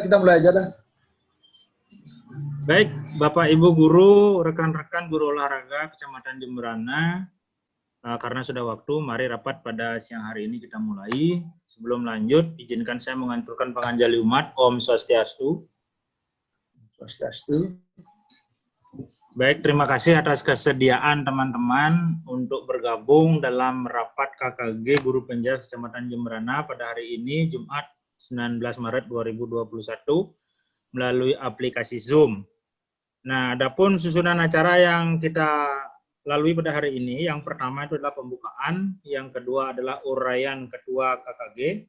kita mulai aja dah. Baik, Bapak Ibu guru, rekan-rekan guru olahraga Kecamatan Jemberana, karena sudah waktu, mari rapat pada siang hari ini kita mulai. Sebelum lanjut, izinkan saya menganturkan panganjali umat, Om Swastiastu. Swastiastu. Baik, terima kasih atas kesediaan teman-teman untuk bergabung dalam rapat KKG Guru Penjas Kecamatan Jemberana pada hari ini, Jumat 19 Maret 2021, melalui aplikasi Zoom. Nah, adapun susunan acara yang kita lalui pada hari ini, yang pertama itu adalah pembukaan, yang kedua adalah uraian ketua KKG,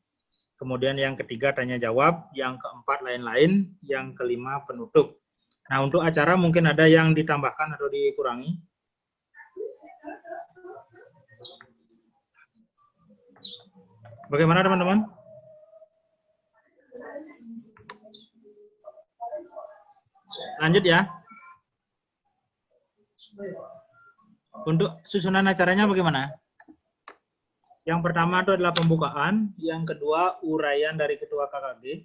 kemudian yang ketiga tanya jawab, yang keempat lain-lain, yang kelima penutup. Nah, untuk acara mungkin ada yang ditambahkan atau dikurangi? Bagaimana teman-teman? Lanjut ya. Untuk susunan acaranya bagaimana? Yang pertama itu adalah pembukaan, yang kedua uraian dari ketua KKG,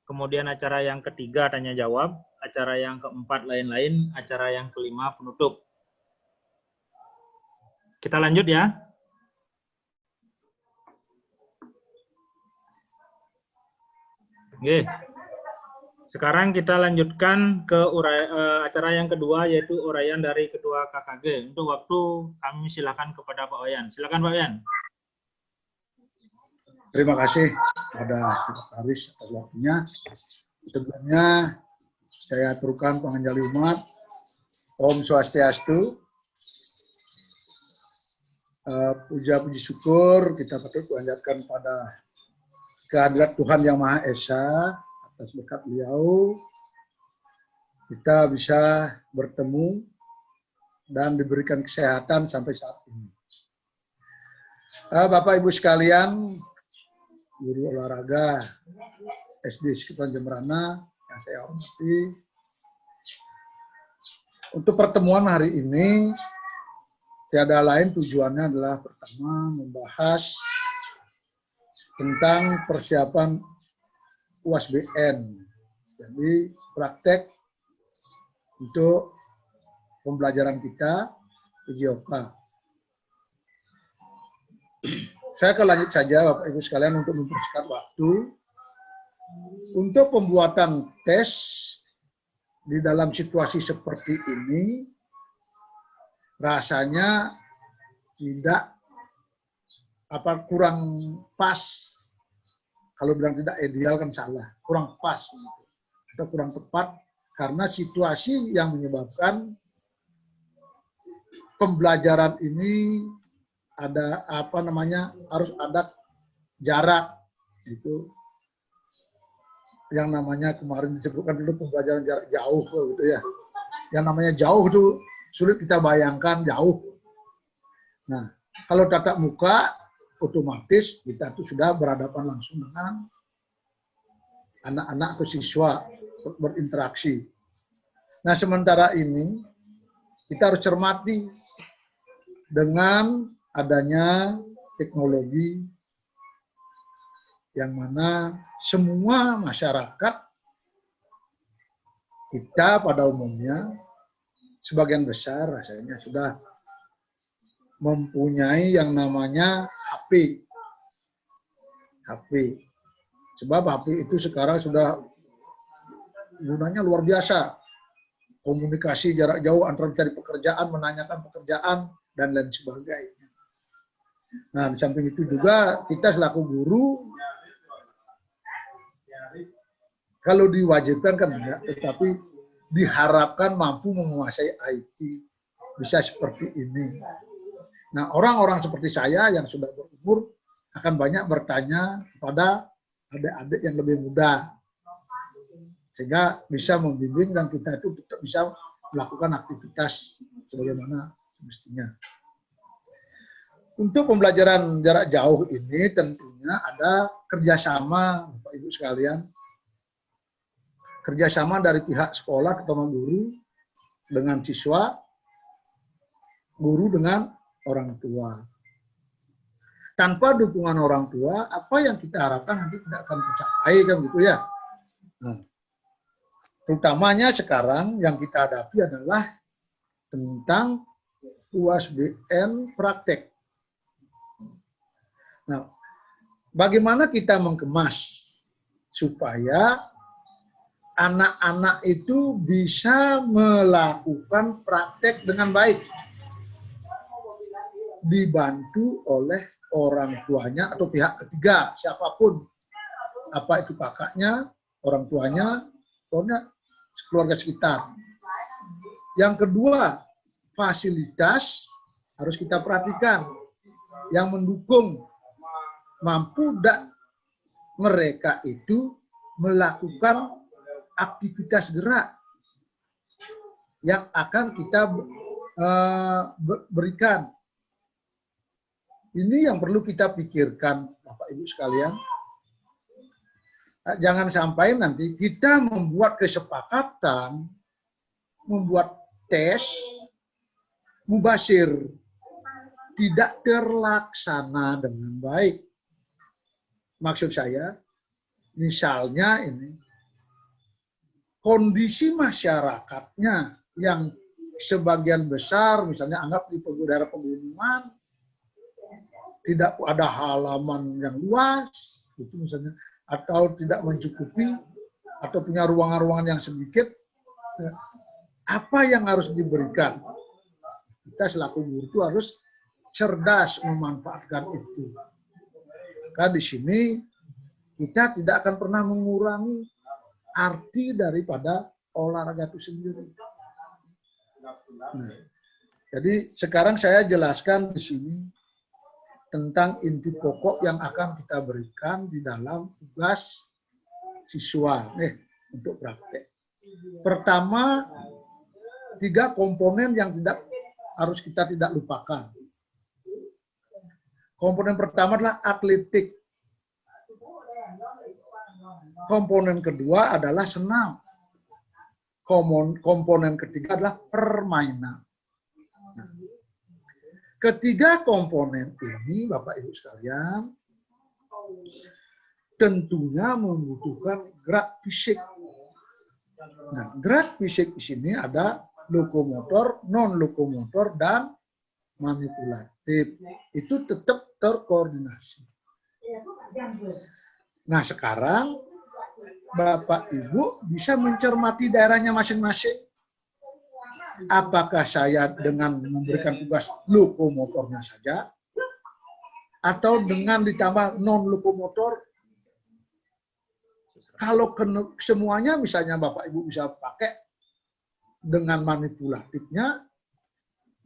kemudian acara yang ketiga tanya jawab, acara yang keempat lain-lain, acara yang kelima penutup. Kita lanjut ya. Oke. Sekarang kita lanjutkan ke acara yang kedua, yaitu uraian dari Ketua KKG. Untuk waktu kami silakan kepada Pak Wayan. Silakan Pak Wayan. Terima kasih kepada Sekretaris atas waktunya. Sebelumnya saya aturkan panganjali umat, Om Swastiastu. Puja puji syukur kita patut panjatkan pada kehadirat Tuhan Yang Maha Esa. Atas berkat beliau, kita bisa bertemu dan diberikan kesehatan sampai saat ini. Bapak Ibu sekalian, guru olahraga SD Sekitaran Jemberana yang saya hormati, untuk pertemuan hari ini tiada lain tujuannya adalah pertama membahas tentang persiapan UASBN, jadi praktek untuk pembelajaran kita PJOK. Saya akan lanjut saja Bapak Ibu sekalian untuk mempersingkat waktu. Untuk pembuatan tes di dalam situasi seperti ini, rasanya tidak kurang pas. Kalau bilang tidak ideal kan salah, kurang pas atau kurang tepat karena situasi yang menyebabkan pembelajaran ini ada harus ada jarak, itu yang namanya kemarin disebutkan dulu pembelajaran jarak jauh gitu ya. Yang namanya jauh itu sulit kita bayangkan jauh. Nah, kalau tatap muka otomatis kita tuh sudah berhadapan langsung dengan anak-anak atau siswa berinteraksi. Nah, sementara ini kita harus cermati dengan adanya teknologi yang mana semua masyarakat kita pada umumnya sebagian besar rasanya sudah mempunyai yang namanya HP. Sebab HP itu sekarang sudah gunanya luar biasa. Komunikasi jarak jauh antara mencari pekerjaan, menanyakan pekerjaan, dan lain sebagainya. Nah, di samping itu juga kita selaku guru, kalau diwajibkan kan enggak, tetapi diharapkan mampu menguasai IT. Bisa seperti ini. Nah, orang-orang seperti saya yang sudah berumur akan banyak bertanya kepada adik-adik yang lebih muda. Sehingga bisa membimbing dan kita itu tetap bisa melakukan aktivitas sebagaimana semestinya. Untuk pembelajaran jarak jauh ini tentunya ada kerjasama, Bapak Ibu sekalian. Kerjasama dari pihak sekolah, terutama guru, dengan siswa, guru dengan orang tua. Tanpa dukungan orang tua, apa yang kita harapkan nanti tidak akan tercapai kan gitu ya. Nah, Terutamanya sekarang yang kita hadapi adalah tentang UASBN praktek. Nah, bagaimana kita mengemas supaya anak-anak itu bisa melakukan praktek dengan baik, dibantu oleh orang tuanya atau pihak ketiga, siapapun. Apa itu kakaknya, orang tuanya, pokoknya keluarga sekitar. Yang kedua, fasilitas harus kita perhatikan yang mendukung, mampu tidak mereka itu melakukan aktivitas gerak yang akan kita berikan. Ini yang perlu kita pikirkan, Bapak Ibu sekalian. Jangan sampai nanti kita membuat kesepakatan, membuat tes, mubasir, tidak terlaksana dengan baik. Maksud saya, misalnya ini, kondisi masyarakatnya yang sebagian besar, misalnya anggap di daerah pegunungan, tidak ada halaman yang luas, itu misalnya, atau tidak mencukupi, atau punya ruangan-ruangan yang sedikit, apa yang harus diberikan? Kita selaku guru itu harus cerdas memanfaatkan itu. Maka di sini kita tidak akan pernah mengurangi arti daripada olahraga itu sendiri. Nah, jadi sekarang saya jelaskan di sini tentang inti pokok yang akan kita berikan di dalam tugas siswa untuk praktek. Pertama, 3 komponen yang harus kita tidak lupakan. Komponen pertama adalah atletik. Komponen kedua adalah senam. Komponen ketiga adalah permainan. Nah, ketiga komponen ini, Bapak Ibu sekalian, tentunya membutuhkan gerak fisik. Nah, gerak fisik di sini ada lokomotor, non-lokomotor, dan manipulatif. Itu tetap terkoordinasi. Nah, sekarang Bapak Ibu bisa mencermati daerahnya masing-masing. Apakah saya dengan memberikan tugas lokomotornya saja, atau dengan ditambah non-lokomotor? Kalau semuanya misalnya Bapak Ibu bisa pakai dengan manipulatifnya,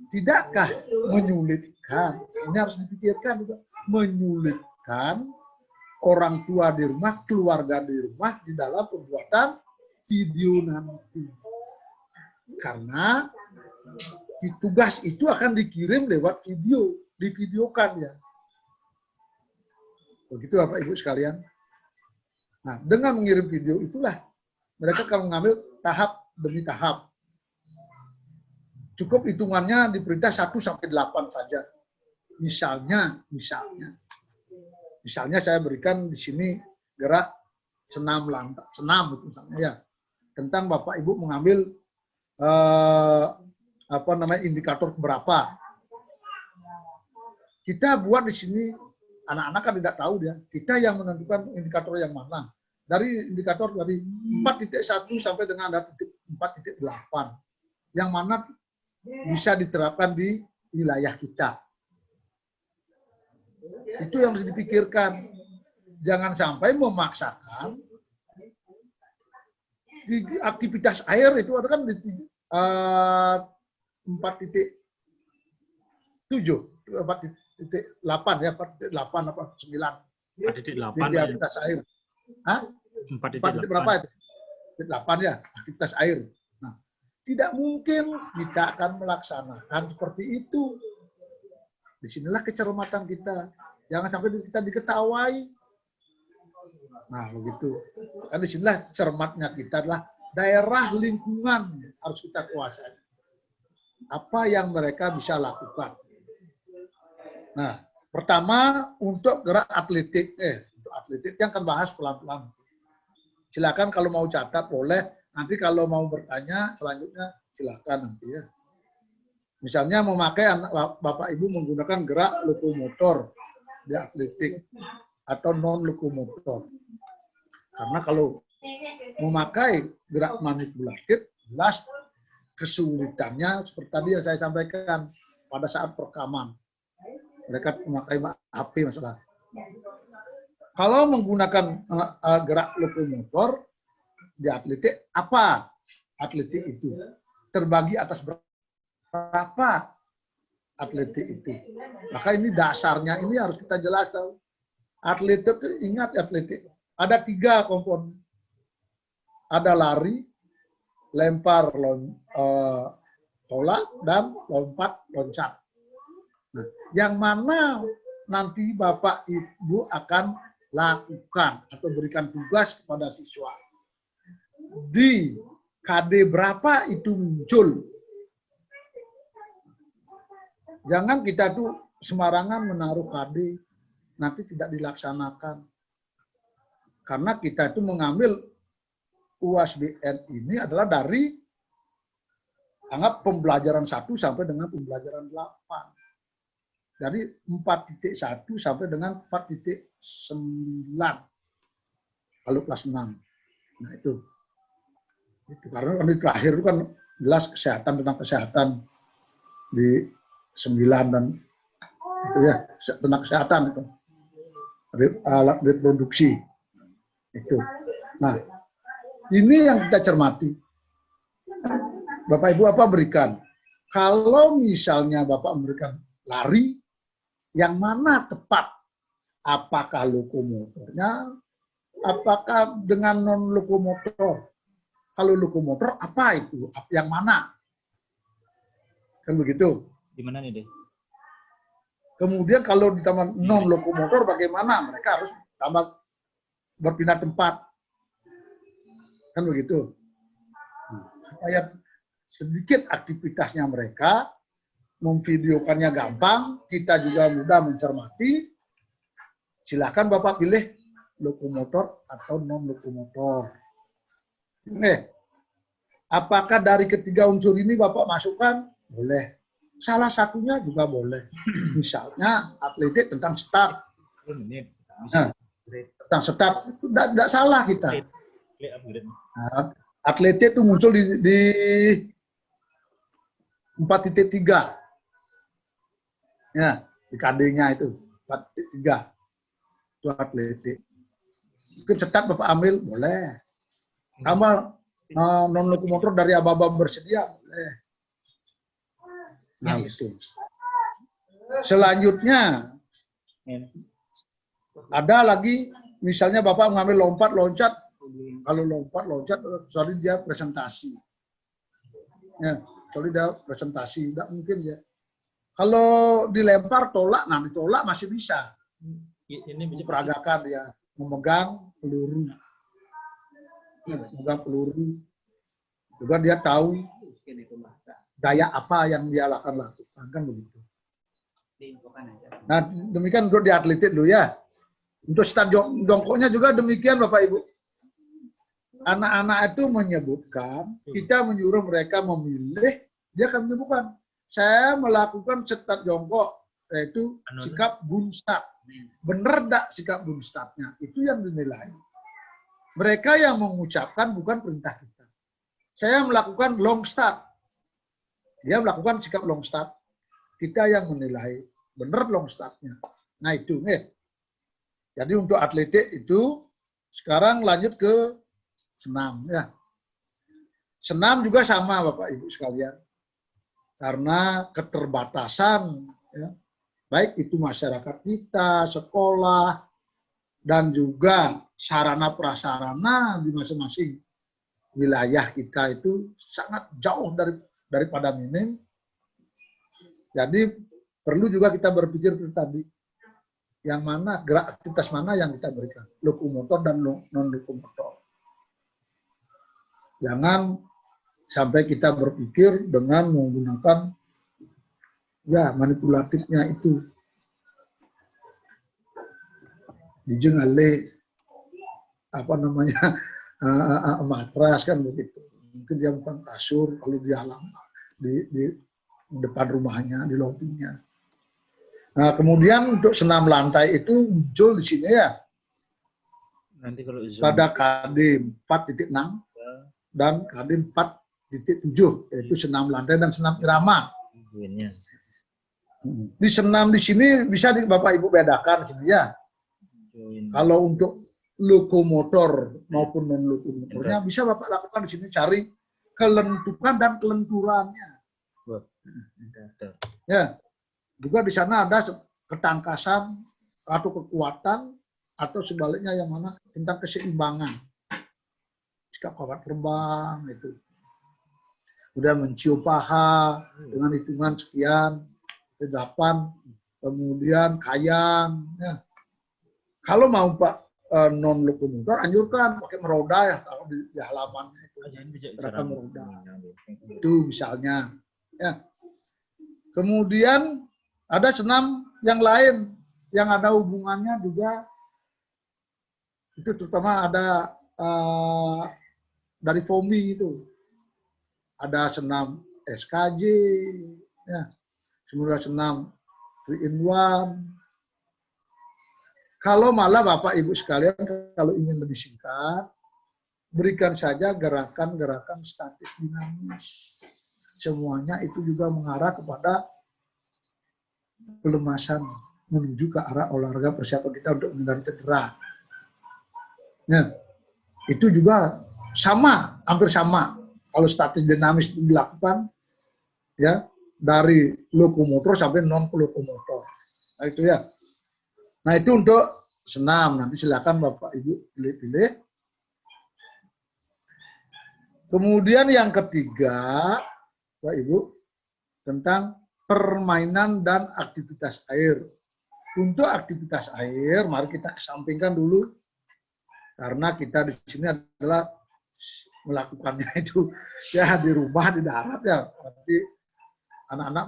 tidakkah menyulitkan? Ini harus dipikirkan juga. Menyulitkan orang tua di rumah, keluarga di rumah di dalam pembuatan video nanti. Karena tugas itu akan dikirim lewat video, divideokan ya. Begitu Bapak Ibu sekalian. Nah, dengan mengirim video itulah mereka akan mengambil tahap demi tahap. Cukup hitungannya di perintah 1 sampai 8 saja. Misalnya saya berikan di sini gerak senam itu misalnya ya. Tentang Bapak Ibu mengambil indikator berapa. Kita buat di sini, anak-anak kan tidak tahu dia. Kita yang menentukan indikator yang mana. Dari indikator dari 4.1 sampai dengan ada 4.8. Yang mana bisa diterapkan di wilayah kita. Itu yang harus dipikirkan. Jangan sampai memaksakan di aktivitas air itu ada kan di 4.7, 4.8 ya, 4.8 apa 9. 4.8 di aktivitas air. Hah? 4.8 berapa itu? 8 ya, aktivitas air. Nah, tidak mungkin kita akan melaksanakan seperti itu. Disinilah kecermatan kita. Jangan sampai kita diketawai. Nah, begitu. Kan disinilah cermatnya kita adalah daerah lingkungan harus kita kuasai. Apa yang mereka bisa lakukan. Nah, pertama untuk gerak atletik. Untuk atletik yang akan bahas pelan-pelan. Silakan kalau mau catat boleh, Nanti kalau mau bertanya selanjutnya silakan nanti ya. Misalnya memakai anak Bapak Ibu menggunakan gerak lokomotor di atletik atau non lokomotor. Karena kalau memakai gerak manipulatif, jelas kesulitannya seperti tadi yang saya sampaikan pada saat perekaman. Mereka memakai HP masalah. Kalau menggunakan gerak lokomotor di atletik, apa atletik itu? Terbagi atas berapa atletik itu? Maka ini dasarnya ini harus kita jelas tahu. Atletik, ingat atletik, ada 3 komponen. Ada lari, lempar tolak, dan loncat. Nah, yang mana nanti Bapak Ibu akan lakukan atau berikan tugas kepada siswa. Di KD berapa itu muncul. Jangan kita tuh sembarangan menaruh KD, nanti tidak dilaksanakan. Karena kita itu mengambil UASBN ini adalah dari anggap pembelajaran 1 sampai dengan pembelajaran 8. Dari 4.1 sampai dengan 4.9 kalau kelas 6. Nah itu karena di terakhir itu kan jelas kesehatan tentang kesehatan di 9 dan itu ya tentang kesehatan itu alat reproduksi itu. Nah ini yang kita cermati. Bapak Ibu apa berikan? Kalau misalnya Bapak memberikan lari, yang mana tepat? Apakah lokomotornya? Apakah dengan non lokomotor? Kalau lokomotor apa itu? Yang mana? Kan begitu. Di mana nih, Deh? Kemudian kalau di taman non lokomotor bagaimana? Mereka harus tambah berpindah tempat. Kan begitu. Supaya sedikit aktivitasnya mereka, memvideokannya gampang, kita juga mudah mencermati. Silakan Bapak pilih lokomotor atau non lokomotor. Nih, apakah dari ketiga unsur ini Bapak masukkan? Boleh. Salah satunya juga boleh. Misalnya atletik tentang start. Nah, tentang start itu tidak salah kita. Nah, atletik itu muncul di 4.3. Ya, di KD-nya itu 4.3. Itu atletik. Mungkin start Bapak ambil, boleh. Tambah non lokomotor dari aba-aba bersedia, boleh. Nah, itu. Selanjutnya ada lagi misalnya Bapak mengambil lompat loncat. Kalau lompat loncat soalnya dia presentasi. Ya, soalnya dia presentasi, enggak mungkin ya. Kalau dilempar tolak, nah ditolak masih bisa. Ini peragakan dia memegang peluru. Memegang peluru. Juga dia tahu gaya apa yang dia akan lakukan, kan begitu. Nah, demikian untuk di atletik dulu ya. Untuk start jongkoknya juga demikian Bapak Ibu. Anak-anak itu menyebutkan, kita menyuruh mereka memilih, dia akan menyebutkan, saya melakukan start jongkok, yaitu sikap bunstart. Benar enggak sikap bunstart-nya? Itu yang dinilai. Mereka yang mengucapkan bukan perintah kita. Saya melakukan long start. Dia melakukan sikap long start. Kita yang menilai benar long startnya. Nah itu nih. Jadi untuk atletik itu sekarang lanjut ke senam ya. Senam juga sama Bapak Ibu sekalian. Karena keterbatasan ya, baik itu masyarakat kita, sekolah, dan juga sarana prasarana di masing-masing wilayah kita itu sangat jauh daripada minim. Jadi perlu juga kita berpikir tadi, yang mana gerak aktivitas mana yang kita berikan, lokomotor dan non lokomotor. Jangan sampai kita berpikir dengan menggunakan ya manipulatifnya itu. Dijeng ale apa namanya matras kan begitu. Mungkin dia bukan kasur kalau di halaman di depan rumahnya, di lobbynya. Nah, kemudian untuk senam lantai itu muncul di sini ya. Nanti kalau Zoom Pada KD 4.6 dan KD 4.7 yaitu senam lantai dan senam irama. Di senam di sini bisa Bapak Ibu bedakan sini ya. Kalau untuk lokomotor maupun non lokomotornya bisa Bapak lakukan di sini, cari kelentukan dan kelenturannya. Ya, juga di sana ada ketangkasan atau kekuatan atau sebaliknya yang mana tentang keseimbangan. Sikap kawat terbang itu. Kemudian mencium paha dengan hitungan sekian, 8, kemudian kayang. Ya. Kalau mau Pak non lokomotor, anjurkan pakai meroda ya, kalau di halamannya itu gerakan meroda. Itu misalnya. Ya. Kemudian ada senam yang lain yang ada hubungannya juga, itu terutama ada dari FOMI itu. Ada senam SKJ, ya. Kemudian senam 3-in-1. Kalau malah Bapak Ibu sekalian kalau ingin lebih singkat, berikan saja gerakan-gerakan statik dinamis. Semuanya itu juga mengarah kepada pelemasan menuju ke arah olahraga persiapan kita untuk menghindari cedera. Ya, itu juga sama, hampir sama. Kalau statis dinamis itu dilakukan, ya dari lokomotor sampai non lokomotor. Nah itu ya. Nah itu untuk senam. Nanti silakan Bapak Ibu pilih-pilih. Kemudian yang ketiga, Bapak Ibu, tentang permainan dan aktivitas air. Untuk aktivitas air, mari kita kesampingkan dulu. Karena kita di sini adalah melakukannya itu ya di rumah, di darat ya. Nanti anak-anak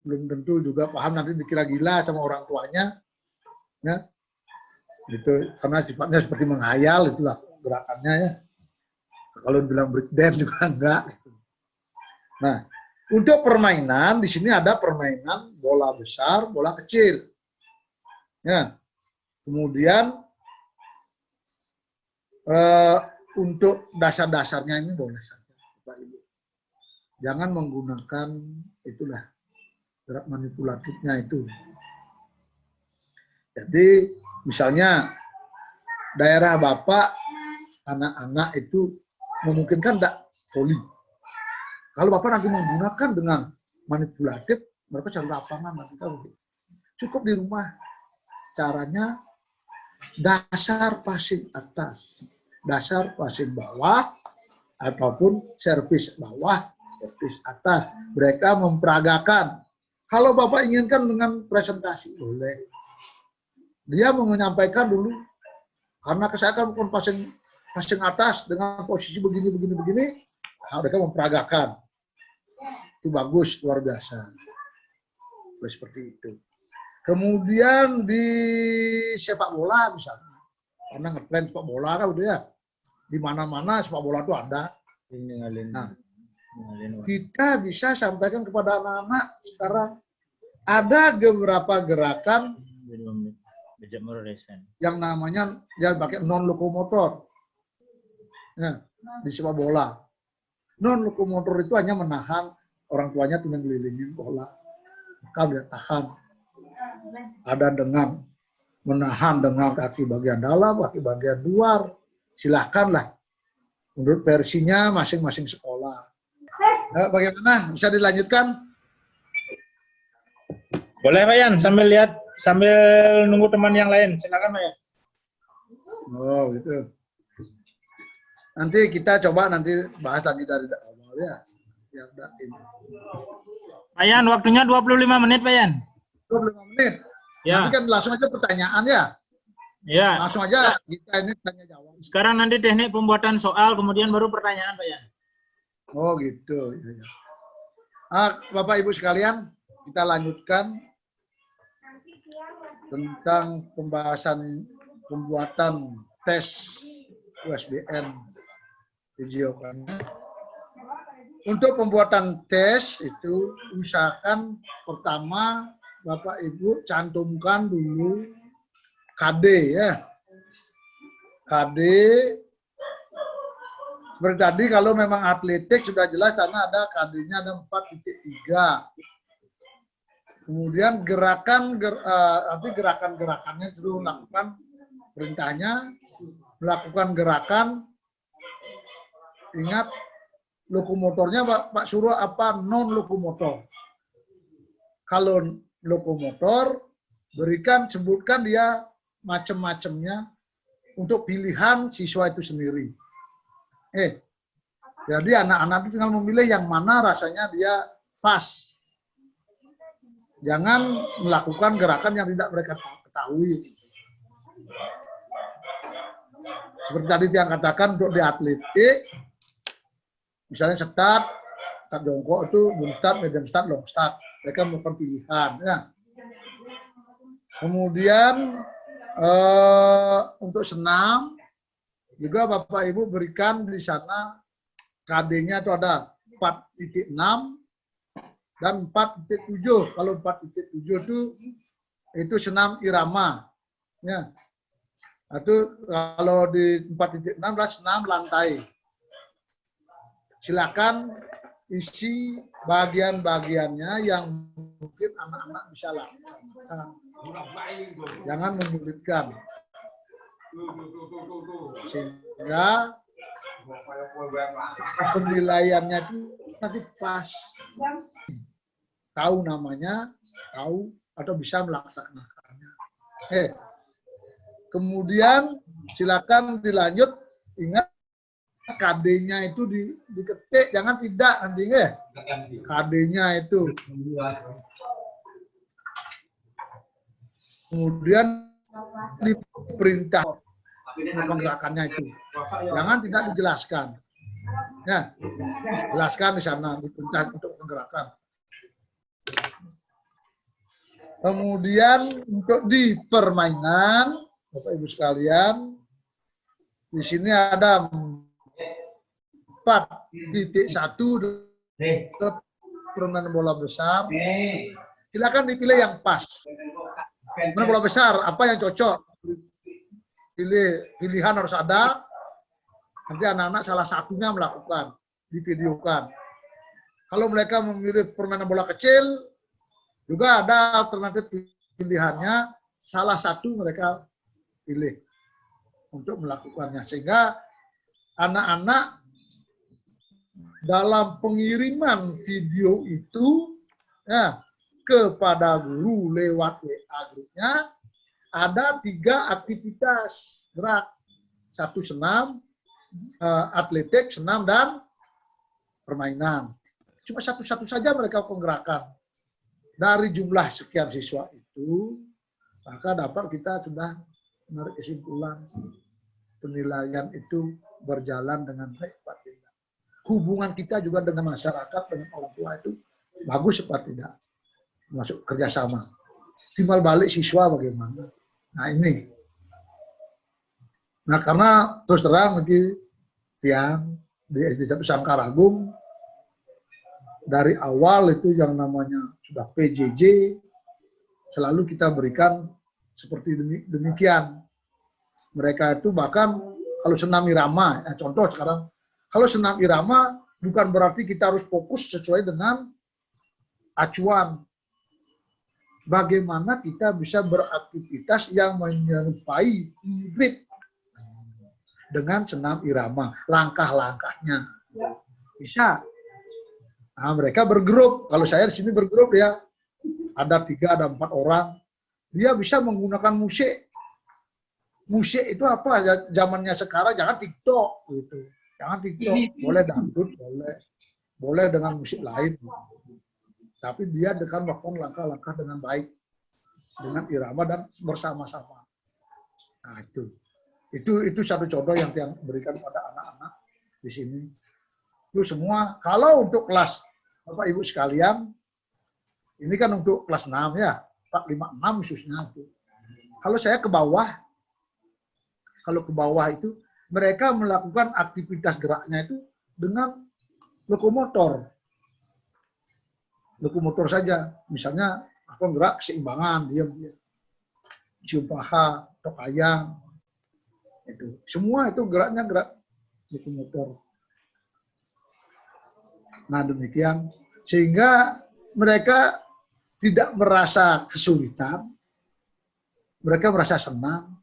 belum tentu juga paham, nanti dikira gila sama orang tuanya. Ya. Gitu, karena sifatnya seperti menghayal, itulah gerakannya ya. Kalau bilang break dance juga enggak. Nah, untuk permainan di sini ada permainan bola besar, bola kecil. Ya. Kemudian untuk dasar-dasarnya ini boleh saja, Bapak Ibu. Jangan menggunakan itulah gerak manipulatifnya itu. Jadi misalnya daerah Bapak anak-anak itu memungkinkan enggak voli. Kalau Bapak nanti menggunakan dengan manipulatif, mereka cari lapangan nanti tahu. Cukup di rumah. Caranya dasar passing atas, dasar passing bawah, ataupun servis bawah, servis atas. Mereka memperagakan. Kalau Bapak inginkan dengan presentasi, boleh. Dia menyampaikan dulu, karena saya kan bukan passing atas dengan posisi begini, mereka memperagakan. Itu bagus, luar biasa. Seperti itu. Kemudian di sepak bola misalnya, karena ngeplan sepak bola kan udah ya, di mana-mana sepak bola itu ada. Nah, kita bisa sampaikan kepada anak-anak sekarang ada beberapa gerakan yang namanya yang pakai non lokomotor. Ya, di sepak bola. Non lokomotor itu hanya menahan orang tuanya tuh ngelilingin bola. Maka dia tahan. Ada dengan menahan dengan kaki bagian dalam, kaki bagian luar. Silahkanlah. Menurut versinya masing-masing sekolah. Bagaimana? Bisa dilanjutkan? Boleh Pak Yan, sambil lihat, sambil nunggu teman yang lain. Silakan Pak Yan. Oh gitu. Nanti kita coba bahas lagi dari awal ya. Pak Yan, waktunya 25 menit Pak Yan. 25 menit. Ya. Nanti kan langsung aja pertanyaan ya. Ya. Langsung aja kita ini tanya jawab. Sekarang nanti teknik pembuatan soal, kemudian baru pertanyaan Pak Yan. Oh gitu. Ya. Bapak Ibu sekalian, kita lanjutkan tentang pembahasan pembuatan tes USBN videokan. Untuk pembuatan tes itu usahakan pertama Bapak Ibu cantumkan dulu KD ya. KD seperti tadi kalau memang atletik sudah jelas karena ada KD-nya ada 4.3. Kemudian nanti gerakan-gerakannya suruh lakukan perintahnya, melakukan gerakan. Ingat lokomotornya Pak Suruh apa non lokomotor. Kalau lokomotor sebutkan dia macam-macamnya untuk pilihan siswa itu sendiri. Jadi anak-anak itu tinggal memilih yang mana rasanya dia pas. Jangan melakukan gerakan yang tidak mereka ketahui. Seperti tadi yang katakan untuk di atletik, misalnya start jongkok itu boom start, medium start, long start. Mereka melakukan pilihan. Ya. Kemudian untuk senam juga Bapak Ibu berikan di sana KD-nya itu ada 4.6 dan 4.7. Kalau 4.7 itu senam irama. Ya. Itu kalau di 4.6 adalah senam lantai. Silakan isi bagian-bagiannya yang mungkin anak-anak bisa lakukan. Jangan menyulitkan. Sehingga penilaiannya itu nanti pas. Tahu namanya, tahu atau bisa melaksanakannya. Kemudian silakan dilanjut. Ingat KD-nya itu diketik, jangan tidak nanti ya. KD-nya itu. Kemudian diperintah penggerakannya itu. Jangan tidak dijelaskan. Ya, jelaskan di sana diperintah untuk penggerakan. Kemudian untuk di permainan, Bapak Ibu sekalian, di sini ada 4.1 permainan bola besar. Silakan dipilih yang pas. Permainan bola besar, apa yang cocok? Pilihan harus ada. Nanti anak-anak salah satunya melakukan, divideokan. Kalau mereka memilih permainan bola kecil, juga ada alternatif pilihannya, salah satu mereka pilih untuk melakukannya. Sehingga anak-anak dalam pengiriman video itu ya, kepada guru lewat WA grupnya, ada 3 aktivitas gerak. 1 senam, atletik, senam, dan permainan. Cuma satu-satu saja mereka penggerakan. Dari jumlah sekian siswa itu, maka dapat kita sudah menarik kesimpulan penilaian itu berjalan dengan baik apa tidak. Hubungan kita juga dengan masyarakat, dengan orang tua itu bagus apa tidak. Masuk kerjasama. Timbal balik siswa bagaimana. Nah ini. Nah karena terus terang nanti tiang di SD 1 Sangkaragung dari awal itu yang namanya sudah PJJ selalu kita berikan seperti demikian. Mereka itu bahkan kalau senam irama, contoh sekarang, kalau senam irama bukan berarti kita harus fokus sesuai dengan acuan. Bagaimana kita bisa beraktivitas yang menyerupai mirip dengan senam irama, langkah-langkahnya. Bisa. Nah, mereka bergrup. Kalau saya di sini bergrup ya, ada 3, ada 4 orang. Dia bisa menggunakan musik. Musik itu apa? Zamannya sekarang jangan TikTok gitu. Jangan TikTok. Boleh dangdut, boleh dengan musik lain. Tapi dia dengan melakukan langkah-langkah dengan baik, dengan irama dan bersama-sama. Nah itu satu contoh yang berikan pada anak-anak di sini. Itu semua. Kalau untuk kelas Bapak Ibu sekalian, ini kan untuk kelas 6 ya, 4, 5, 6 khususnya itu. Kalau saya ke bawah, kalau ke bawah itu mereka melakukan aktivitas geraknya itu dengan lokomotor. Lokomotor saja. Misalnya aku gerak keseimbangan, diam. Cium paha, tokayang. Itu. Semua itu geraknya gerak lokomotor. Nah demikian. Sehingga mereka tidak merasa kesulitan, mereka merasa senang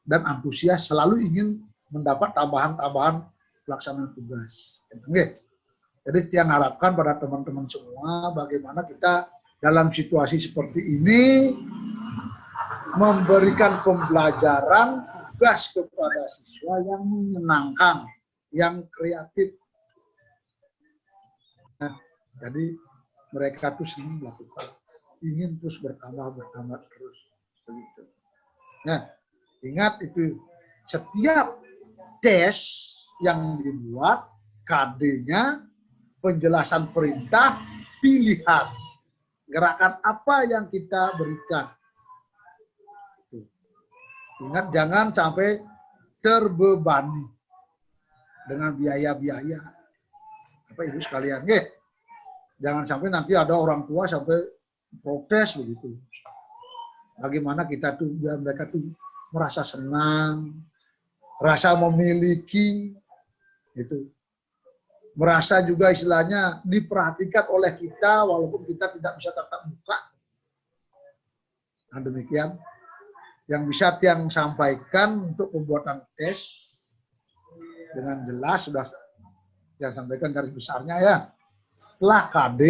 dan antusias, selalu ingin mendapat tambahan-tambahan pelaksanaan tugas. Jadi yang harapkan pada teman-teman semua, bagaimana kita dalam situasi seperti ini memberikan pembelajaran tugas kepada siswa yang menyenangkan, yang kreatif. Nah, jadi mereka tuh senang melakukan, ingin terus bertambah terus. Begitu. Nah, ingat itu setiap tes yang dibuat, KD-nya, penjelasan perintah, pilihan. Gerakan apa yang kita berikan. Itu. Ingat jangan sampai terbebani dengan biaya-biaya. Apa Ibu sekalian, jangan sampai nanti ada orang tua sampai protes begitu. Bagaimana kita tuh biar mereka tuh merasa senang, rasa memiliki, itu, merasa juga istilahnya diperhatikan oleh kita walaupun kita tidak bisa tatap muka. Nah demikian yang bisa Tiang sampaikan untuk pembuatan tes dengan jelas sudah Tiang sampaikan garis besarnya ya. Setelah KD,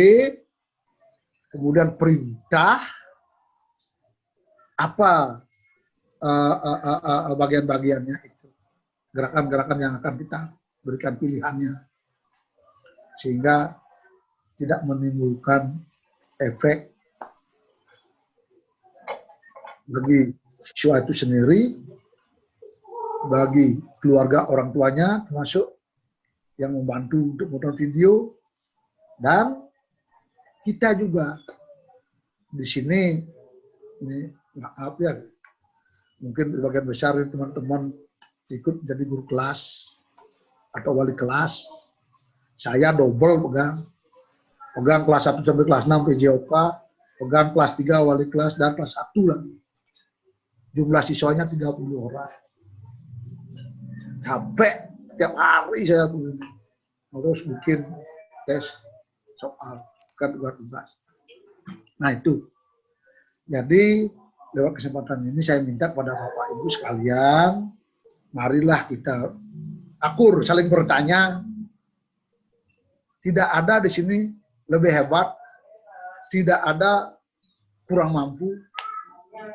kemudian perintah, apa bagian-bagiannya itu, gerakan-gerakan yang akan kita berikan pilihannya, sehingga tidak menimbulkan efek bagi siswa itu sendiri, bagi keluarga orang tuanya, termasuk yang membantu untuk menonton video, dan kita juga di sini, ini maaf ya, mungkin sebagian besar teman-teman ikut jadi guru kelas atau wali kelas. Saya double pegang kelas 1 sampai kelas 6 PJOK, pegang kelas 3 wali kelas, dan kelas 1 lagi. Jumlah siswanya 30 orang. Capek tiap hari saya harus bikin tes soal kan tugas. Nah itu. Jadi lewat kesempatan ini saya minta kepada Bapak Ibu sekalian, marilah kita akur, saling bertanya. Tidak ada di sini lebih hebat, tidak ada kurang mampu.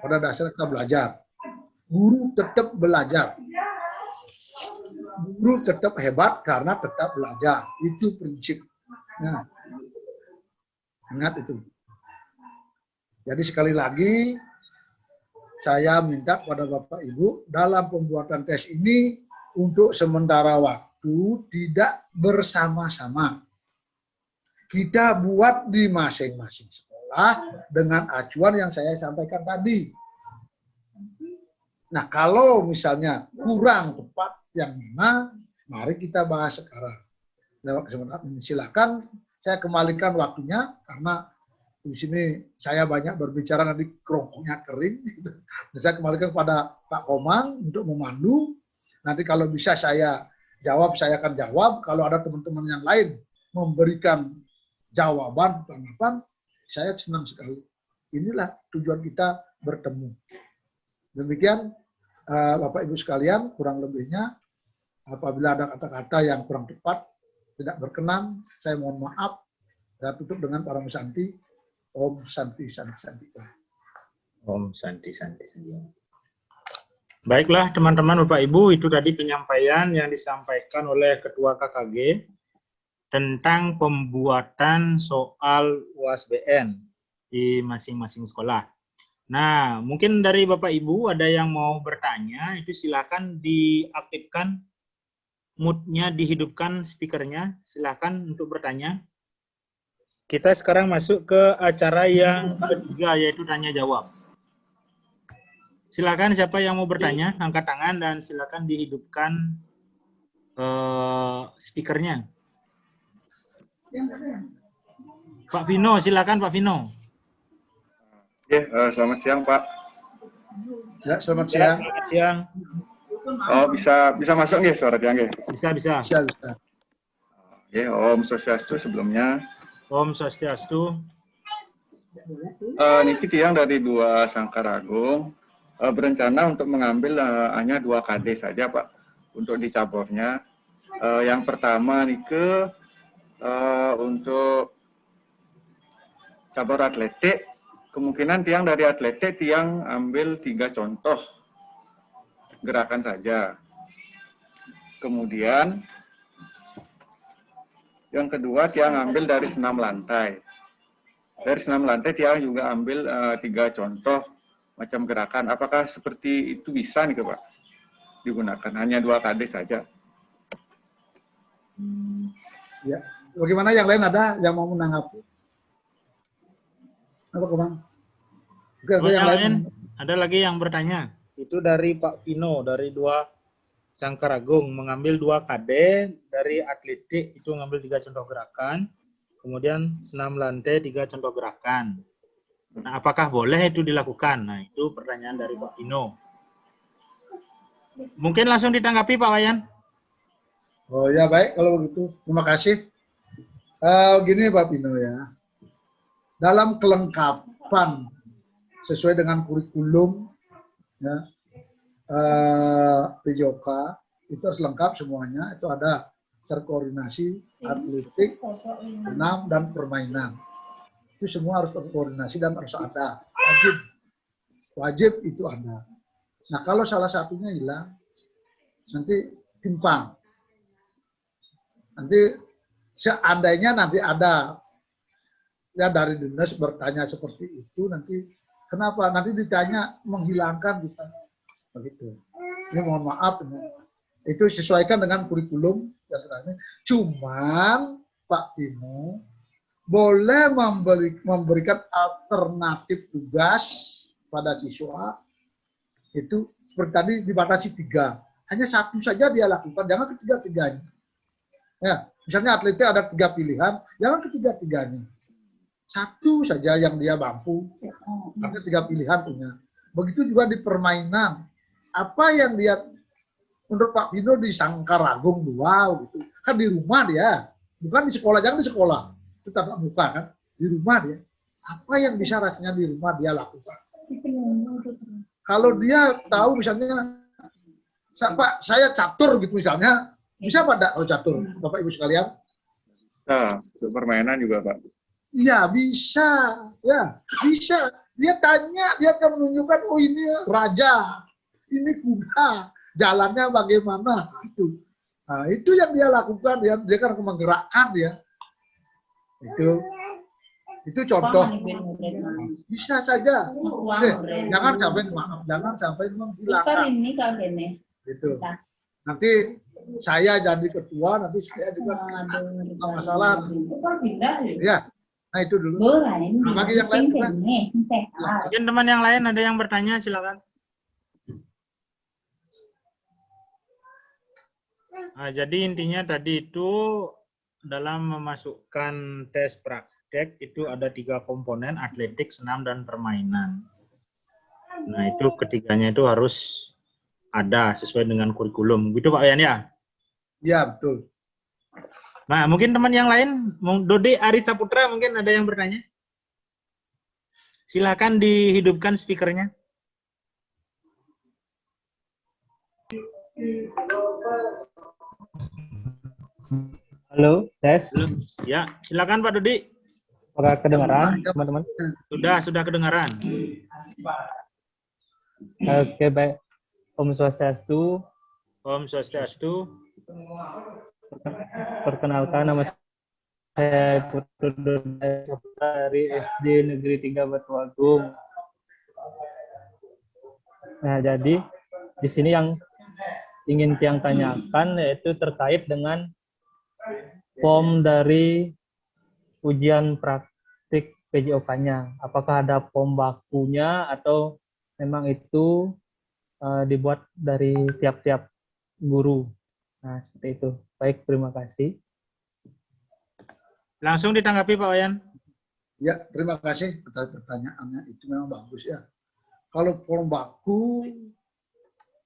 Pada dasarnya kita belajar. Guru tetap belajar. Guru tetap hebat karena tetap belajar. Itu prinsipnya. Ingat itu. Jadi sekali lagi, saya minta kepada Bapak Ibu dalam pembuatan tes ini untuk sementara waktu tidak bersama-sama. Kita buat di masing-masing sekolah dengan acuan yang saya sampaikan tadi. Nah, kalau misalnya kurang tepat yang mana, mari kita bahas sekarang. Lewat kesempatan ini silakan saya kembalikan waktunya karena di sini saya banyak berbicara nanti kerongkonnya kering. Saya kembalikan kepada Pak Komang untuk memandu. Nanti kalau bisa saya jawab, saya akan jawab. Kalau ada teman-teman yang lain memberikan jawaban, tanggapan, saya senang sekali. Inilah tujuan kita bertemu. Demikian Bapak Ibu sekalian, kurang lebihnya apabila ada kata-kata yang kurang tepat, tidak berkenan, saya mohon maaf. Saya tutup dengan Param Santi. Om Santi Santi Santi. Om Santi Santi Santi. Baiklah teman-teman Bapak Ibu, itu tadi penyampaian yang disampaikan oleh Ketua KKG tentang pembuatan soal UASBN di masing-masing sekolah. Nah, mungkin dari Bapak Ibu ada yang mau bertanya, itu silakan diaktifkan mood-nya, dihidupkan speakernya, silakan untuk bertanya. Kita sekarang masuk ke acara yang ketiga, yaitu tanya jawab. Silakan siapa yang mau bertanya, angkat tangan dan silakan dihidupkan speakernya. Pak Vino, silakan Pak Vino. Selamat siang Pak. Ya, selamat Ya, siang. selamat siang. Oh, bisa masuk nggih suara tiang nggih? Bisa. Bisa. Om Swastiastu sebelumnya. Om Swastiastu. Niki tiang dari 2 Sangkar Agung berencana untuk mengambil hanya 2 KD saja Pak untuk di cabornya. Yang pertama nike untuk cabur atletik, kemungkinan tiang dari atletik tiang ambil 3 contoh gerakan saja. Kemudian yang kedua tiang ambil dari senam lantai. Dari senam lantai tiang juga ambil 3 contoh macam gerakan. Apakah seperti itu bisa nih Pak digunakan? Hanya 2 KD saja. Ya. Bagaimana yang lain, ada yang mau menanggapi? Apa Bang? Oke, ada yang lain? Ada lagi yang bertanya. Itu dari Pak Vino, dari 2 Sangkar Agung, mengambil 2 KD, dari atletik itu mengambil 3 contoh gerakan, kemudian senam lantai 3 contoh gerakan. Nah, apakah boleh itu dilakukan? Nah, itu pertanyaan dari Pak Vino. Mungkin langsung ditanggapi Pak Wayan. Oh ya, baik kalau begitu. Terima kasih. Gini Pak Pino ya. Dalam kelengkapan sesuai dengan kurikulum ya, PJOK itu harus lengkap semuanya. Itu ada terkoordinasi atletik, senam, dan permainan. Itu semua harus terkoordinasi dan harus ada. Wajib itu ada. Nah, kalau salah satunya hilang, nanti timpang. Nanti seandainya nanti ada ya dari dinas bertanya seperti itu, nanti kenapa? Nanti ditanya menghilangkan kita. Begitu. Ini mohon maaf, itu sesuaikan dengan kurikulum. Cuman Pak Timo boleh memberikan alternatif tugas pada siswa, itu seperti tadi dibatasi 3. Hanya 1 saja dia lakukan, jangan ketiga-tiganya. Ya, misalnya atletnya ada 3 pilihan, jangan ketiga-tiganya. 1 saja yang dia mampu, karena 3 pilihan punya. Begitu juga di permainan. Apa yang dia, menurut Pak Pino di Sangkar Agung 2, gitu. Kan di rumah dia, bukan di sekolah, jangan di sekolah. Itu tatap muka kan, di rumah dia. Apa yang bisa rasanya di rumah dia lakukan? Kalau dia tahu misalnya, Pak, saya catur gitu misalnya, bisa Pak kalau catur, Bapak Ibu sekalian? Nah, untuk permainan juga Pak. Iya bisa, ya bisa. Dia tanya, dia akan menunjukkan, oh ini raja, ini kuda, jalannya bagaimana itu. Nah, itu yang dia lakukan, dia kan menggerakkan dia. Itu contoh. Bisa saja. Jangan sampai menghilangkan. Gitu. Nanti saya jadi ketua, nanti saya juga masalah. Ya, nah itu dulu. Nah, bagi yang lain juga. Mungkin teman yang lain ada yang bertanya, silakan. Nah, jadi intinya tadi itu dalam memasukkan tes praktek itu ada 3 komponen, atletik, senam, dan permainan. Nah, itu ketiganya itu harus ada sesuai dengan kurikulum. Gitu Pak Yan ya? Iya, betul. Nah, mungkin teman yang lain, Dode Ari Saputra mungkin ada yang bertanya. Silakan dihidupkan speakernya. Halo, tes. Ya, silakan Pak Dodi. Apakah kedengaran, teman-teman? Sudah kedengaran. Oke, baik. Om Swastiastu. Om Swastiastu. Perkenalkan, nama saya Putu dari SD Negeri 3 Batu Agung. Nah, jadi di sini yang ingin Tiang tanyakan yaitu terkait dengan form dari ujian praktik PJOK-nya. Apakah ada form bakunya atau memang itu dibuat dari tiap-tiap guru? Nah, seperti itu. Baik, terima kasih. Langsung ditanggapi Pak Wayan. Ya, terima kasih atas pertanyaannya. Itu memang bagus ya. Kalau form baku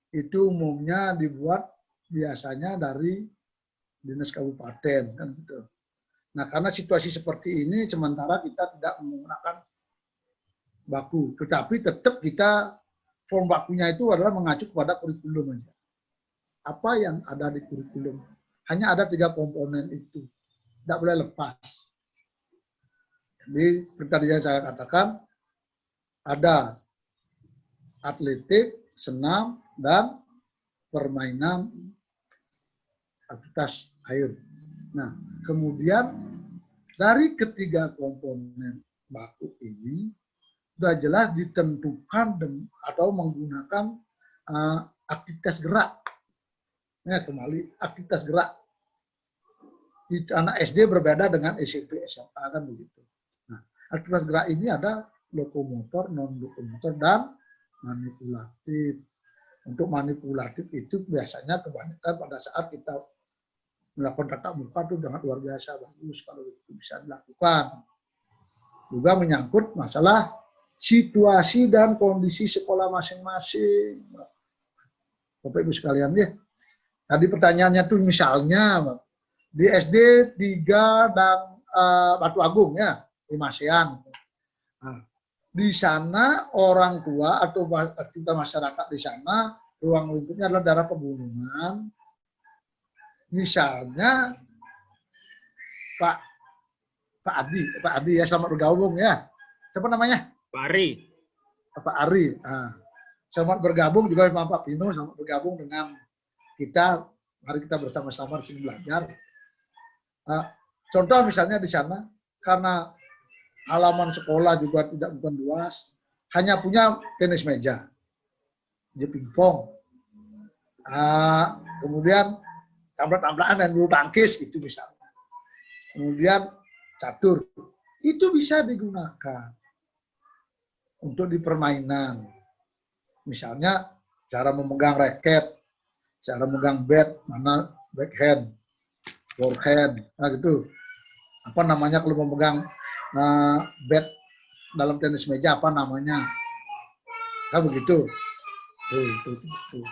itu umumnya dibuat biasanya dari dinas kabupaten kan gitu. Nah, karena situasi seperti ini sementara kita tidak menggunakan baku, tetapi tetap kita form bakunya itu adalah mengacu kepada kurikulum aja. Apa yang ada di kurikulum. Hanya ada 3 komponen itu. Tidak boleh lepas. Jadi, seperti tadi yang saya katakan, ada atletik, senam, dan permainan aktivitas air. Nah, kemudian dari ketiga komponen baku ini, sudah jelas ditentukan atau menggunakan aktivitas gerak. Ya, kembali aktivitas gerak. Di anak SD berbeda dengan SMP, SMA kan begitu. Nah, aktivitas gerak ini ada lokomotor, non-lokomotor, dan manipulatif. Untuk manipulatif itu biasanya kebanyakan pada saat kita melakukan tatap muka itu sangat luar biasa bagus kalau itu bisa dilakukan. Juga menyangkut masalah situasi dan kondisi sekolah masing-masing. Bapak Ibu sekalian ya. Tadi pertanyaannya tuh misalnya di SD 3 dan Batu Agung ya, di Masean. Nah, di sana orang tua atau kita masyarakat di sana ruang lingkupnya adalah daerah pegunungan. Misalnya Pak Adi ya, selamat bergabung ya. Siapa namanya? Pak Ari. Pak Ari. Nah, selamat bergabung juga sama Pak Pino, selamat bergabung dengan kita. Mari kita bersama-sama di sini belajar. Contoh misalnya di sana, karena halaman sekolah juga bukan luas, hanya punya tenis meja, dia pingpong, kemudian tabrak-tabrakan dan bulu tangkis itu misalnya, kemudian catur, itu bisa digunakan untuk di permainan, misalnya cara memegang raket, cara memegang bat, mana backhand, forehand, nah gitu. Apa namanya kalau memegang bat dalam tenis meja apa namanya? Nah begitu. Tuh.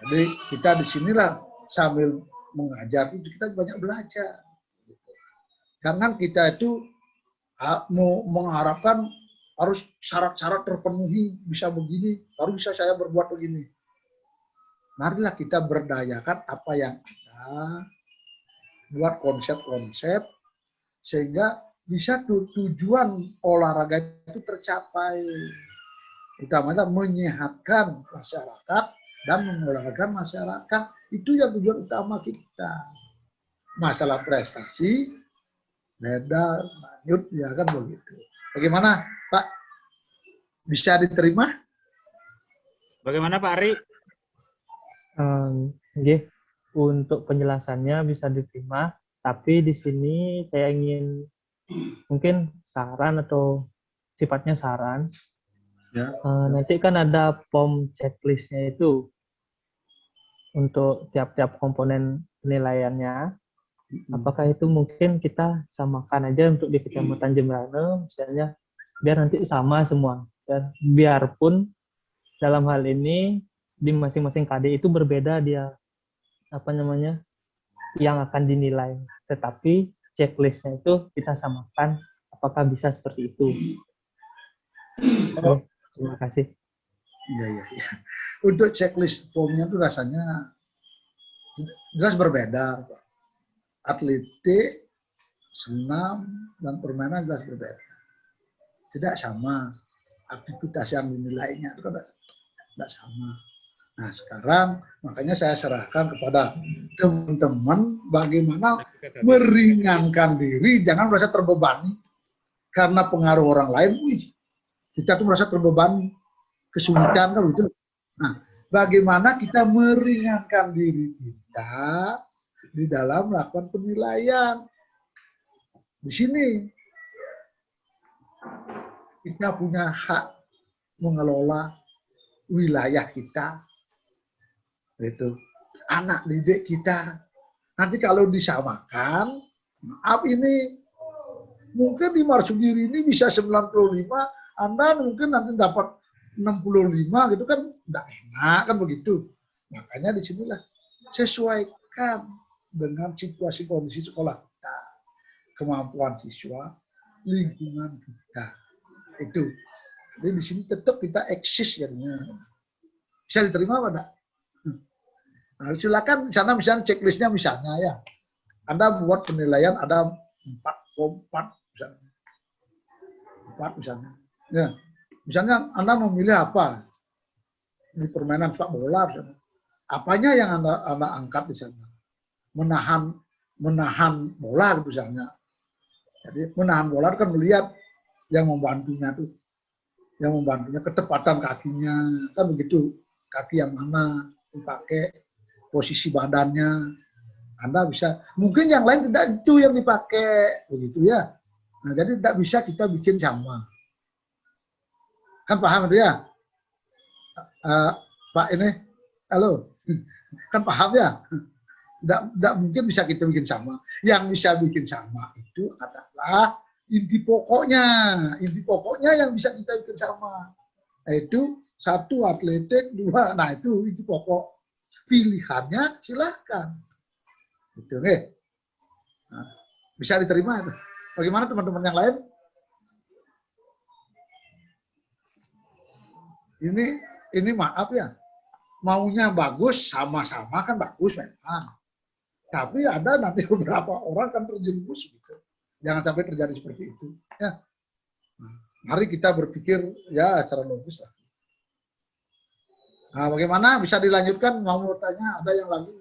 Jadi kita di sinilah sambil mengajar itu kita banyak belajar. Jangan kita itu mau mengharapkan harus syarat-syarat terpenuhi bisa begini, baru bisa saya berbuat begini. Marilah kita berdayakan apa yang ada, buat konsep-konsep sehingga bisa tujuan olahraga itu tercapai. Utamanya menyehatkan masyarakat dan mengolahragakan masyarakat. Itu yang tujuan utama kita. Masalah prestasi, medal, lanjut, ya kan begitu. Bagaimana Pak? Bisa diterima? Bagaimana Pak Ari? Untuk penjelasannya bisa diterima, tapi di sini saya ingin mungkin saran atau sifatnya saran. Ya. Nanti kan ada POM checklistnya itu untuk tiap-tiap komponen penilaiannya. Apakah itu mungkin kita samakan aja untuk di Kecamatan Jembrana, misalnya, biar nanti sama semua. Dan biarpun dalam hal ini di masing-masing KD itu berbeda dia yang akan dinilai, tetapi checklistnya itu kita samakan. Apakah bisa seperti itu? Terima kasih. Iya. Untuk checklist formnya itu rasanya jelas berbeda. Atletik, senam, dan permainan jelas berbeda. Tidak sama. Aktivitas yang dinilainya itu tidak sama. Nah sekarang makanya saya serahkan kepada teman-teman bagaimana meringankan diri, jangan merasa terbebani karena pengaruh orang lain. Kita tuh merasa terbebani, kesulitan kan gitu. Nah, bagaimana kita meringankan diri kita di dalam melakukan penilaian. Di sini kita punya hak mengelola wilayah kita. Itu anak didik kita. Nanti kalau disamakan, maaf ini mungkin di Marsudiri ini bisa 95, Anda mungkin nanti dapat 65 gitu kan, enggak enak kan begitu. Makanya disinilah sesuaikan dengan situasi kondisi sekolah kita, kemampuan siswa, lingkungan kita. Itu. Jadi di sini tetap kita eksis jadinya. Bisa diterima apa enggak? Nah, silakan di sana misalnya checklistnya misalnya ya. Anda buat penilaian ada 4 misalnya. 4 misalnya. Ya. Misalnya Anda memilih apa? Di permainan sepak bola misalnya. Apanya yang Anda angkat di sana? Menahan bola misalnya. Jadi menahan bola kan melihat yang membantunya tuh. Yang membantunya ketepatan kakinya, kan begitu. Kaki yang mana dipakai, posisi badannya. Anda bisa, mungkin yang lain tidak itu yang dipakai, begitu ya. Nah, jadi tidak bisa kita bikin sama. Kan paham itu ya? Pak ini, halo, kan paham ya? Tidak mungkin bisa kita bikin sama. Yang bisa bikin sama itu adalah inti pokoknya. Inti pokoknya yang bisa kita bikin sama. Yaitu 1 atletik, 2, nah itu inti pokok. Pilihannya silahkan. Gitu, nih. Nah, bisa diterima itu. Bagaimana teman-teman yang lain? Ini maaf ya, maunya bagus sama-sama kan bagus memang. Tapi ada nanti beberapa orang kan terjerumus gitu. Jangan sampai terjadi seperti itu. Ya. Nah, mari kita berpikir ya secara logis lah. Nah, bagaimana bisa dilanjutkan? Mau bertanya? Ada yang lagi?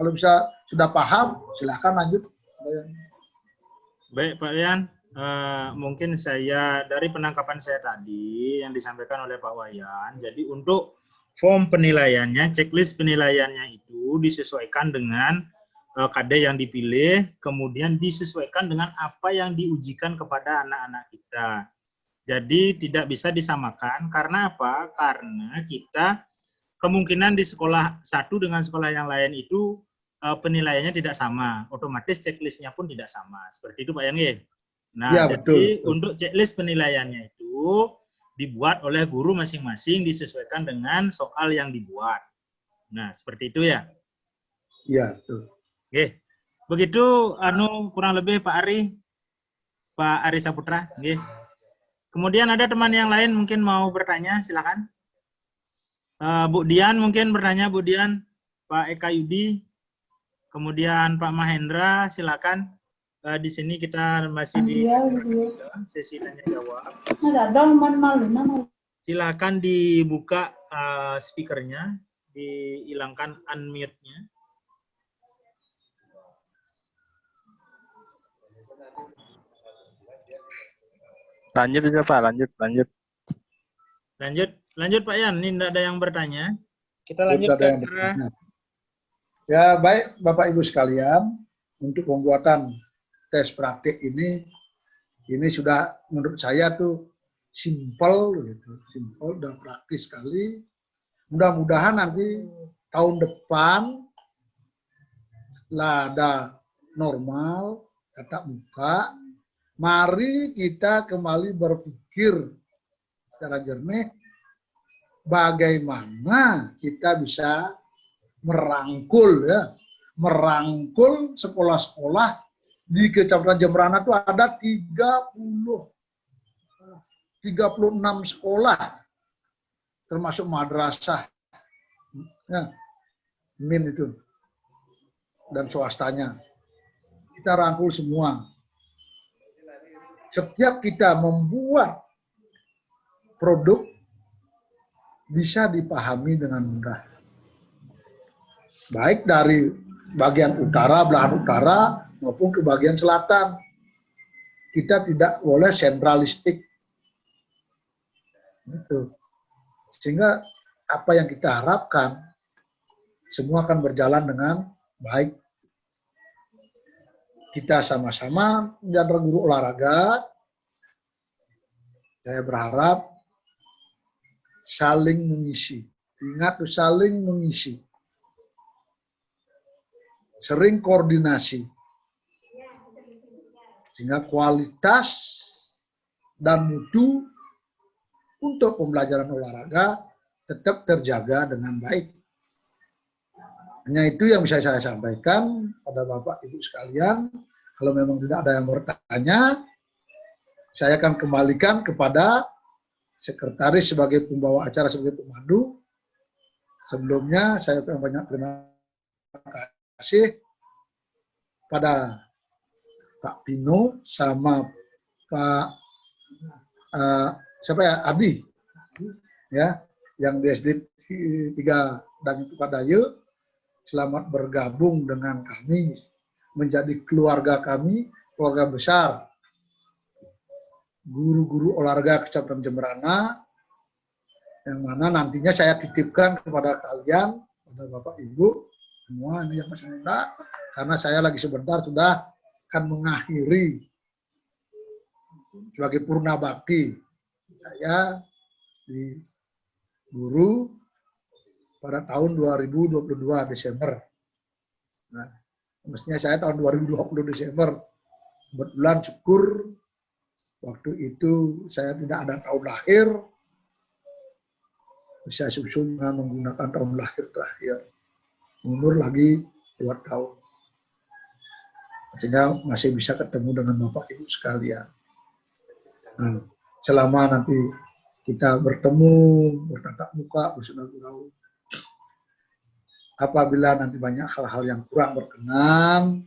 Kalau bisa sudah paham, silahkan lanjut. Baik Pak Rian, mungkin saya dari penangkapan saya tadi yang disampaikan oleh Pak Wayan, jadi untuk form penilaiannya, checklist penilaiannya itu disesuaikan dengan KD yang dipilih, kemudian disesuaikan dengan apa yang diujikan kepada anak-anak kita. Jadi tidak bisa disamakan, karena apa? Karena kita kemungkinan di sekolah satu dengan sekolah yang lain itu penilaiannya tidak sama, otomatis checklistnya pun tidak sama. Seperti itu Pak Yang. Nah, ya, jadi betul. untuk checklist penilaiannya itu dibuat oleh guru masing-masing disesuaikan dengan soal yang dibuat. Nah, seperti itu ya. Iya, betul. Oke. Begitu kurang lebih Pak Ari Saputra. Oke. Kemudian ada teman yang lain mungkin mau bertanya, silakan. Bu Dian mungkin bertanya, Bu Dian, Pak Eka Yudi, kemudian Pak Mahendra, silakan. Di sini kita masih di sesi tanya jawab. Silakan dibuka speakernya, dihilangkan unmute-nya. Lanjut aja Pak, lanjut. Lanjut Pak Yan, ini tidak ada yang bertanya. Kita lanjut ke acara. Ya, baik Bapak Ibu sekalian, untuk pembuatan tes praktik ini sudah menurut saya tuh simpel gitu, simpel dan praktis sekali. Mudah-mudahan nanti tahun depan setelah ada normal, tatap muka, mari kita kembali berpikir secara jernih bagaimana kita bisa merangkul sekolah-sekolah di Kecamatan Jemberana itu ada 36 sekolah termasuk madrasah ya, min itu dan swastanya. Kita rangkul semua. Setiap kita membuat produk bisa dipahami dengan mudah. Baik dari bagian utara, belahan utara, maupun ke bagian selatan. Kita tidak boleh sentralistik. Gitu. Sehingga apa yang kita harapkan, semua akan berjalan dengan baik. Kita sama-sama dan guru olahraga, saya berharap saling mengisi. Ingat, saling mengisi. sering koordinasi, sehingga kualitas dan mutu untuk pembelajaran olahraga tetap terjaga dengan baik. Hanya itu yang bisa saya sampaikan pada Bapak Ibu sekalian. Kalau memang tidak ada yang bertanya, saya akan kembalikan kepada sekretaris sebagai pembawa acara, sebagai pemandu. Sebelumnya saya banyak terima kasih pada Pak Pino sama Pak siapa ya, Adi ya, yang di SD 3 dan itu Pak Dayu. Selamat bergabung dengan kami menjadi keluarga kami, keluarga besar guru-guru olahraga Kecamatan Jemberana, yang mana nantinya saya titipkan kepada kalian, pada Bapak Ibu semua ini yang masih muda, karena saya lagi sebentar sudah akan mengakhiri sebagai purna bakti saya di guru pada tahun 2022 Desember. Nah, mestinya saya tahun 2020 Desember. Kebetulan syukur waktu itu saya tidak ada tahun lahir, bisa susun dengan menggunakan tahun lahir terakhir. Mundur lagi 2 tahun. Sehingga masih bisa ketemu dengan Bapak Ibu sekalian. Nah, selama nanti kita bertemu, bertatap muka, bersenang-senang, apabila nanti banyak hal-hal yang kurang berkenan,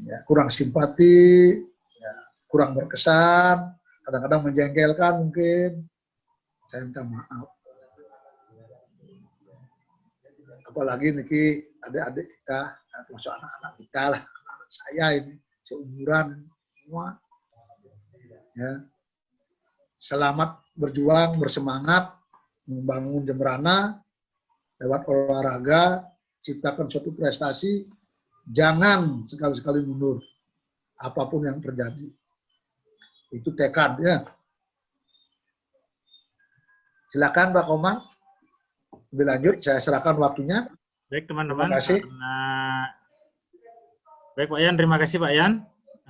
ya, kurang simpati, ya, kurang berkesan, kadang-kadang menjengkelkan mungkin, saya minta maaf. Apalagi niki adik-adik kita, termasuk anak-anak kita lah, anak saya ini seumuran semua. Ya. Selamat berjuang, bersemangat membangun Jemberana lewat olahraga, ciptakan suatu prestasi, jangan sekali-sekali mundur apapun yang terjadi. Itu tekad ya. Silakan Pak Komang. Lebih lanjut, saya serahkan waktunya. Baik teman-teman, Terima kasih. Baik Pak Yan, terima kasih Pak Yan.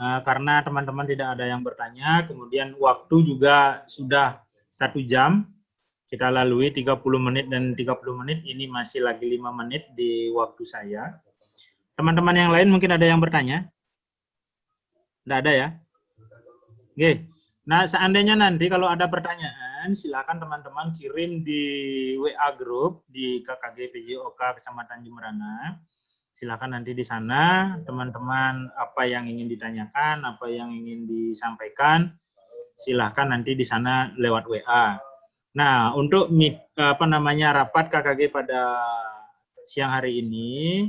Karena teman-teman tidak ada yang bertanya, kemudian waktu juga sudah 1 jam, kita lalui 30 menit dan 30 menit, ini masih lagi 5 menit di waktu saya. Teman-teman yang lain mungkin ada yang bertanya? Tidak ada ya? Oke. Nah, seandainya nanti kalau ada pertanyaan, silakan teman-teman kirim di WA Group di KKG PJOK Kecamatan Jemberana. Silakan nanti di sana teman-teman apa yang ingin ditanyakan, apa yang ingin disampaikan, silakan nanti di sana lewat WA. Nah, untuk rapat KKG pada siang hari ini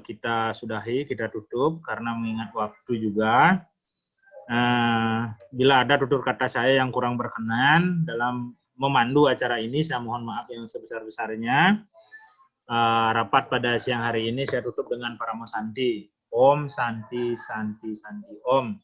kita sudahi, kita tutup karena mengingat waktu juga. Bila ada tutur kata saya yang kurang berkenan dalam memandu acara ini, saya mohon maaf yang sebesar-besarnya. Rapat pada siang hari ini saya tutup dengan Paramo Santi. Om Santi Santi Santi Om.